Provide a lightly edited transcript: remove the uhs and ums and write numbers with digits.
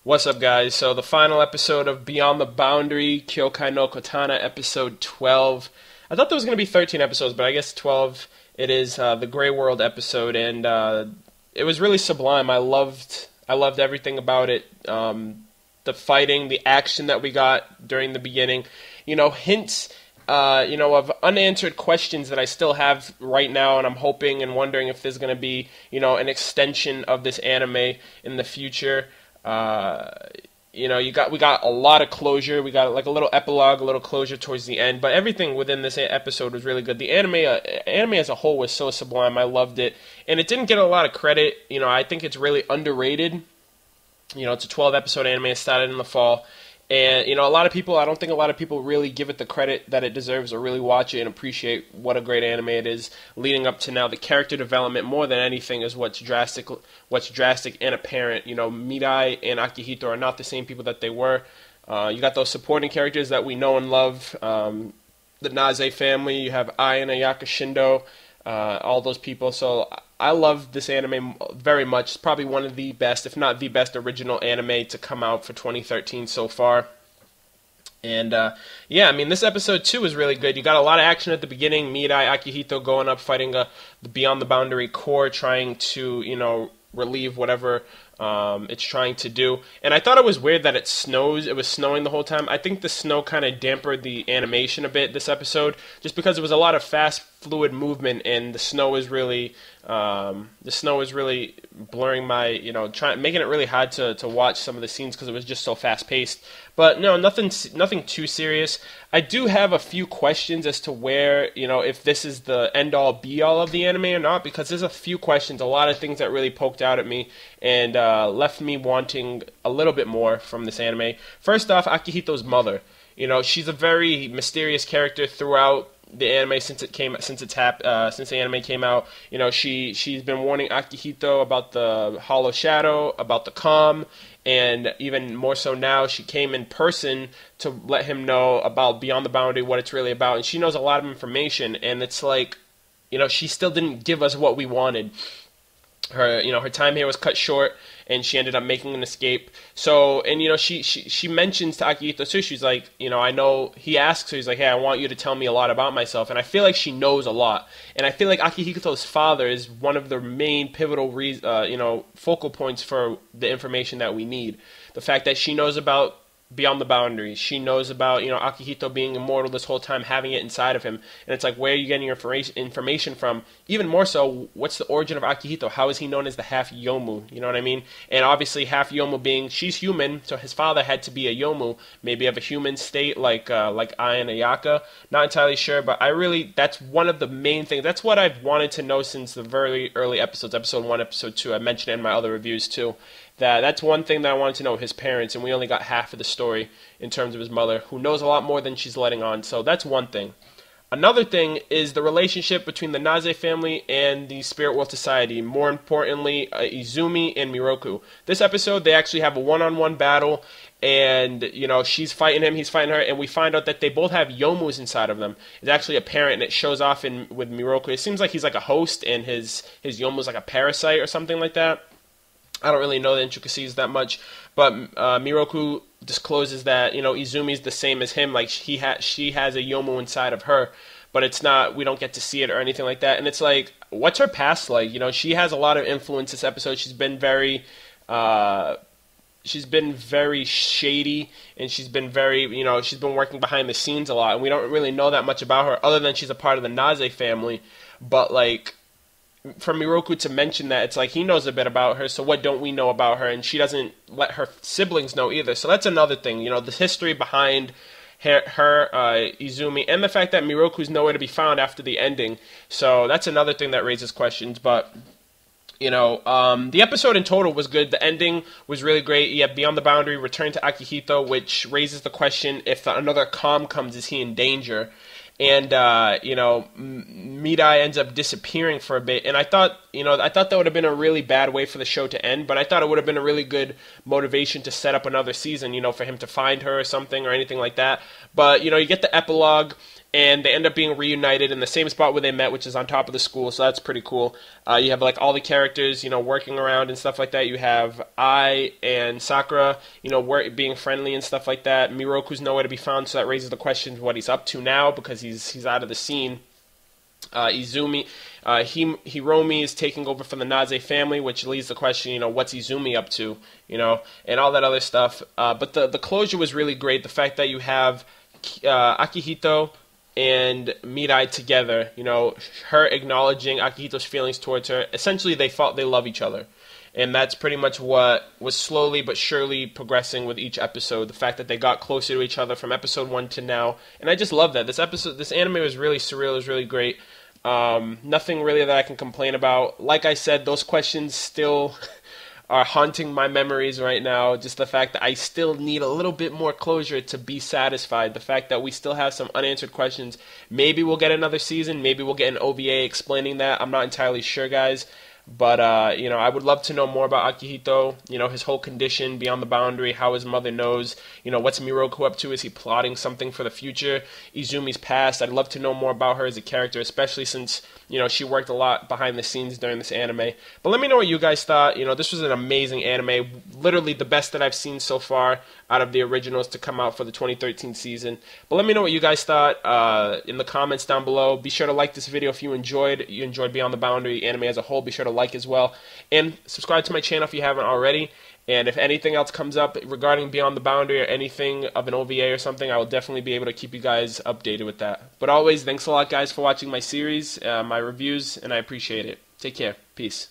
What's up, guys? So the final episode of Beyond the Boundary, Kyokai no Katana, episode 12. I thought there was going to be 13 episodes, but I guess 12 it is, the Grey World episode, and it was really sublime. I loved everything about it. The fighting, the action that we got during the beginning. Hints, of unanswered questions that I still have right now, and I'm hoping and wondering if there's going to be, an extension of this anime in the future. We got a lot of closure. We got like a little epilogue, a little closure towards the end. But everything within this episode was really good. The anime as a whole was so sublime. I loved it, and it didn't get a lot of credit. I think it's really underrated. It's a 12 episode anime. It started in the fall. And, I don't think a lot of people really give it the credit that it deserves or really watch it and appreciate what a great anime it is leading up to now. The character development, more than anything, is what's drastic and apparent. Mirai and Akihito are not the same people that they were. You got those supporting characters that we know and love. The Naze family, you have Ai and Ayaka Shindo, all those people. So I love this anime very much. It's probably one of the best, if not the best, original anime to come out for 2013 so far. And, this episode, too, is really good. You got a lot of action at the beginning. Mirai, Akihito going up, fighting the Beyond the Boundary core, trying to, relieve whatever it's trying to do. And I thought it was weird that it snows. It was snowing the whole time. I think the snow kind of dampened the animation a bit this episode, just because it was a lot of fast, fluid movement, and the snow is really blurring my, making it really hard to watch some of the scenes because it was just so fast paced. But no, nothing too serious. I do have a few questions as to where, if this is the end all be all of the anime or not, because there's a few questions, a lot of things that really poked out at me and left me wanting a little bit more from this anime. First off, Akihito's mother. She's a very mysterious character throughout the anime since the anime came out. She's been warning Akihito about the Hollow Shadow, about the Calm, and even more so now, she came in person to let him know about Beyond the Boundary, what it's really about, and she knows a lot of information, and it's like, she still didn't give us what we wanted. Her time here was cut short, and she ended up making an escape. So, and she mentions to Akihito too. She's like, I know. He asks her, he's like, hey, I want you to tell me a lot about myself, and I feel like she knows a lot. And I feel like Akihito's father is one of the main pivotal, focal points for the information that we need. The fact that she knows about Beyond the Boundary. She knows about, Akihito being immortal this whole time, having it inside of him. And it's like, where are you getting your information from? Even more so, what's the origin of Akihito? How is he known as the half Yomu? You know what I mean? And obviously, half Yomu being, she's human, so his father had to be a Yomu, maybe of a human state, like Ai and Ayaka. Not entirely sure, but that's one of the main things. That's what I've wanted to know since the very early episodes, episode 1, episode 2. I mentioned it in my other reviews, too. That's one thing that I wanted to know, his parents, and we only got half of the story in terms of his mother, who knows a lot more than she's letting on, so that's one thing. Another thing is the relationship between the Naze family and the Spirit World Society, more importantly, Izumi and Miroku. This episode, they actually have a one-on-one battle, and, she's fighting him, he's fighting her, and we find out that they both have Yomus inside of them. It's actually apparent, and it shows off with Miroku. It seems like he's like a host, and his Yomu's like a parasite or something like that. I don't really know the intricacies that much, but Miroku discloses that, Izumi's the same as him, like she has a Yomu inside of her, but it's not, we don't get to see it or anything like that, and it's like, what's her past like? She has a lot of influence this episode. She's been very shady, and she's been very, she's been working behind the scenes a lot, and we don't really know that much about her, other than she's a part of the Naze family, but like, for Miroku to mention that, it's like he knows a bit about her, so what don't we know about her? And she doesn't let her siblings know either. So that's another thing, the history behind her Izumi, and the fact that Miroku's nowhere to be found after the ending. So that's another thing that raises questions. But the episode in total was good. The ending was really great. You have Beyond the Boundary, return to Akihito, which raises the question, if another Calm comes, is he in danger? And, Mirai ends up disappearing for a bit. And I thought, I thought that would have been a really bad way for the show to end, but I thought it would have been a really good motivation to set up another season, for him to find her or something or anything like that. But, you get the epilogue, and they end up being reunited in the same spot where they met, which is on top of the school, so that's pretty cool. You have, all the characters, working around and stuff like that. You have Ai and Sakura, being friendly and stuff like that. Miroku's nowhere to be found, so that raises the question of what he's up to now, because he's out of the scene. Izumi, Hiromi is taking over from the Naze family, which leaves the question, what's Izumi up to, and all that other stuff. But the closure was really great. The fact that you have Akihito and Mirai together, her acknowledging Akihito's feelings towards her. Essentially, they love each other. And that's pretty much what was slowly but surely progressing with each episode. The fact that they got closer to each other from episode 1 to now. And I just love that. This anime was really surreal. It was really great. Nothing really that I can complain about. Like I said, those questions still are haunting my memories right now. Just the fact that I still need a little bit more closure to be satisfied. The fact that we still have some unanswered questions. Maybe we'll get another season. Maybe we'll get an OVA explaining that. I'm not entirely sure, guys. But, I would love to know more about Akihito, his whole condition beyond the boundary, how his mother knows, what's Miroku up to? Is he plotting something for the future? Izumi's past. I'd love to know more about her as a character, especially since, she worked a lot behind the scenes during this anime. But let me know what you guys thought. This was an amazing anime, literally the best that I've seen so far out of the originals to come out for the 2013 season. But let me know what you guys thought in the comments down below. Be sure to like this video if you enjoyed Beyond the Boundary anime as a whole. Be sure to like as well, and subscribe to my channel if you haven't already. And if anything else comes up regarding Beyond the Boundary or anything of an OVA or something, I will definitely be able to keep you guys updated with that. But always, thanks a lot, guys, for watching my series, my reviews, and I appreciate it. Take care. Peace.